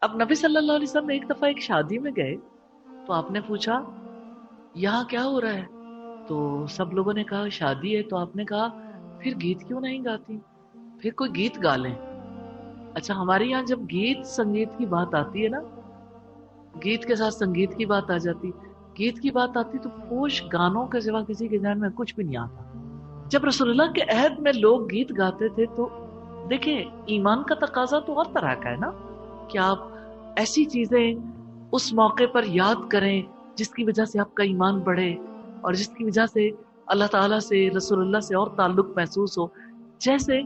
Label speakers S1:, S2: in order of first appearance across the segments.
S1: اب نبی صلی اللہ علیہ وسلم ایک دفعہ ایک شادی میں گئے تو آپ نے پوچھا یہاں کیا ہو رہا ہے؟ تو سب لوگوں نے کہا شادی ہے. تو آپ نے کہا پھر گیت کیوں نہیں گاتی، پھر کوئی گیت گا لیں. اچھا ہمارے یہاں جب گیت سنگیت کی بات آتی ہے نا، گیت کے ساتھ سنگیت کی بات آ جاتی، گیت کی بات آتی تو فوش گانوں کے سوا کسی کے ذہن میں کچھ بھی نہیں آتا. جب رسول اللہ کے عہد میں لوگ گیت گاتے تھے تو دیکھیں ایمان کا تقاضا تو اور طرح کا ہے نا، کہ آپ ایسی چیزیں اس موقع پر یاد کریں جس کی وجہ سے آپ کا ایمان بڑھے اور جس کی وجہ سے اللہ تعالیٰ سے، رسول اللہ سے اور تعلق محسوس ہو. جیسے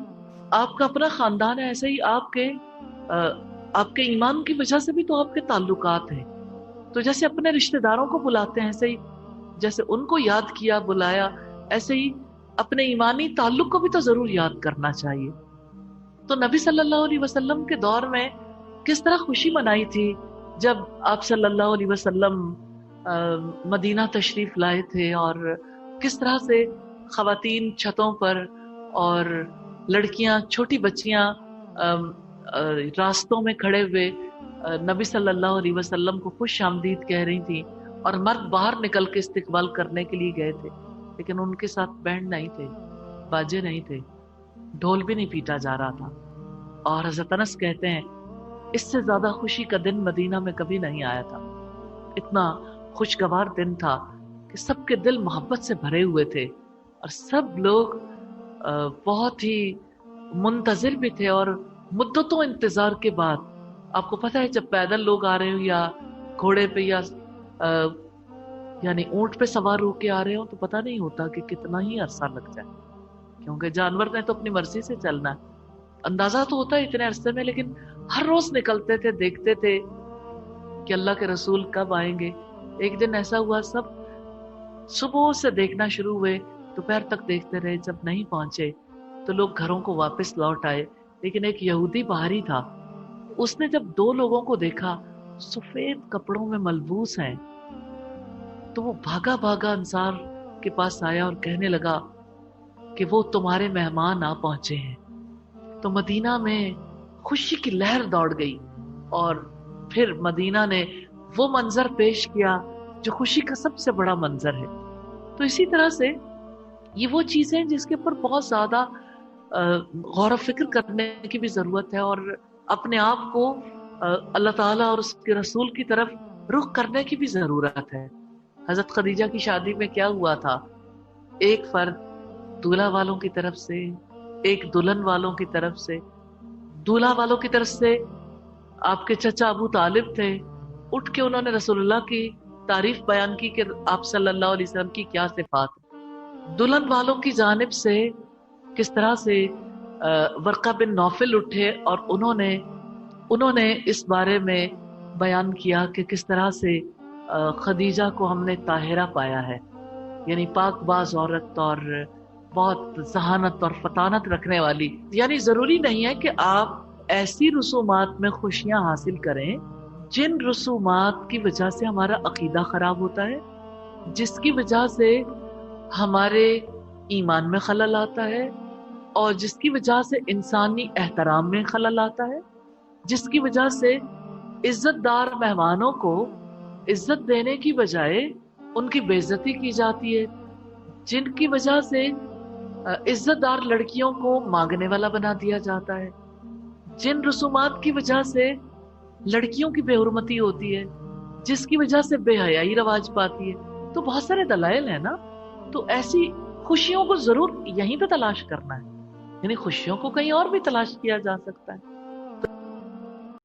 S1: آپ کا اپنا خاندان ہے، ایسے ہی آپ کے ایمان کی وجہ سے بھی تو آپ کے تعلقات ہیں. تو جیسے اپنے رشتہ داروں کو بلاتے ہیں، ایسے ہی جیسے ان کو یاد کیا بلایا، ایسے ہی اپنے ایمانی تعلق کو بھی تو ضرور یاد کرنا چاہیے. تو نبی صلی اللہ علیہ وسلم کے دور میں کس طرح خوشی منائی تھی جب آپ صلی اللہ علیہ وسلم مدینہ تشریف لائے تھے، اور کس طرح سے خواتین چھتوں پر اور لڑکیاں چھوٹی بچیاں راستوں میں کھڑے ہوئے نبی صلی اللہ علیہ وسلم کو خوش آمدید کہہ رہی تھی، اور مرد باہر نکل کے استقبال کرنے کے لیے گئے تھے، لیکن ان کے ساتھ بینڈ نہیں تھے، باجے نہیں تھے، ڈھول بھی نہیں پیٹا جا رہا تھا. اور حضرت انس کہتے ہیں اس سے زیادہ خوشی کا دن مدینہ میں کبھی نہیں آیا تھا. اتنا خوشگوار دن تھا کہ سب کے دل محبت سے بھرے ہوئے تھے، اور سب لوگ بہت ہی منتظر بھی تھے. اور مدتوں انتظار کے بعد، آپ کو پتہ ہے جب پیدل لوگ آ رہے ہوں یا گھوڑے پہ یا یعنی اونٹ پہ سوار ہو کے آ رہے ہوں تو پتہ نہیں ہوتا کہ کتنا ہی عرصہ لگ جائے، کیونکہ جانور نے تو اپنی مرضی سے چلنا ہے. اندازہ تو ہوتا ہے اتنے عرصے میں، لیکن ہر روز نکلتے تھے، دیکھتے تھے کہ اللہ کے رسول کب آئیں گے. ایک دن ایسا ہوا سب صبح سے دیکھنا شروع ہوئے، دوپہر تک دیکھتے رہے، جب نہیں پہنچے تو لوگ گھروں کو واپس لوٹ آئے. لیکن ایک یہودی باہری تھا، اس نے جب دو لوگوں کو دیکھا سفید کپڑوں میں ملبوس ہیں تو وہ بھاگا بھاگا انصار کے پاس آیا اور کہنے لگا کہ وہ تمہارے مہمان آ پہنچے ہیں. تو مدینہ میں خوشی کی لہر دوڑ گئی، اور پھر مدینہ نے وہ منظر پیش کیا جو خوشی کا سب سے بڑا منظر ہے. تو اسی طرح سے یہ وہ چیزیں جس کے اوپر بہت زیادہ غور و فکر کرنے کی بھی ضرورت ہے، اور اپنے آپ کو اللہ تعالیٰ اور اس کے رسول کی طرف رخ کرنے کی بھی ضرورت ہے. حضرت خدیجہ کی شادی میں کیا ہوا تھا؟ ایک فرد دولہا والوں کی طرف سے، ایک دلہن والوں کی طرف سے. دولہا والوں کی طرف سے آپ کے چچا ابو طالب تھے، اٹھ کے انہوں نے رسول اللہ کی تعریف بیان کی کہ آپ صلی اللہ علیہ وسلم کی کیا صفات ہے. دلہن والوں کی جانب سے کس طرح سے ورقہ بن نوفل اٹھے اور انہوں نے اس بارے میں بیان کیا کہ کس طرح سے خدیجہ کو ہم نے طاہرہ پایا ہے، یعنی پاک باز عورت اور بہت ذہانت اور فطانت رکھنے والی. یعنی ضروری نہیں ہے کہ آپ ایسی رسومات میں خوشیاں حاصل کریں جن رسومات کی وجہ سے ہمارا عقیدہ خراب ہوتا ہے، جس کی وجہ سے ہمارے ایمان میں خلل آتا ہے، اور جس کی وجہ سے انسانی احترام میں خلل آتا ہے، جس کی وجہ سے عزت دار مہمانوں کو عزت دینے کی بجائے ان کی بے عزتی کی جاتی ہے، جن کی وجہ سے عزت دار لڑکیوں کو مانگنے والا بنا دیا جاتا ہے، جن رسومات کی وجہ سے لڑکیوں کی بے حرمتی ہوتی ہے، جس کی وجہ سے بے حیائی رواج پاتی ہے. تو بہت سارے دلائل ہیں نا. تو ایسی خوشیوں کو ضرور یہیں پہ تلاش کرنا ہے، یعنی خوشیوں کو کہیں اور بھی تلاش کیا جا سکتا ہے.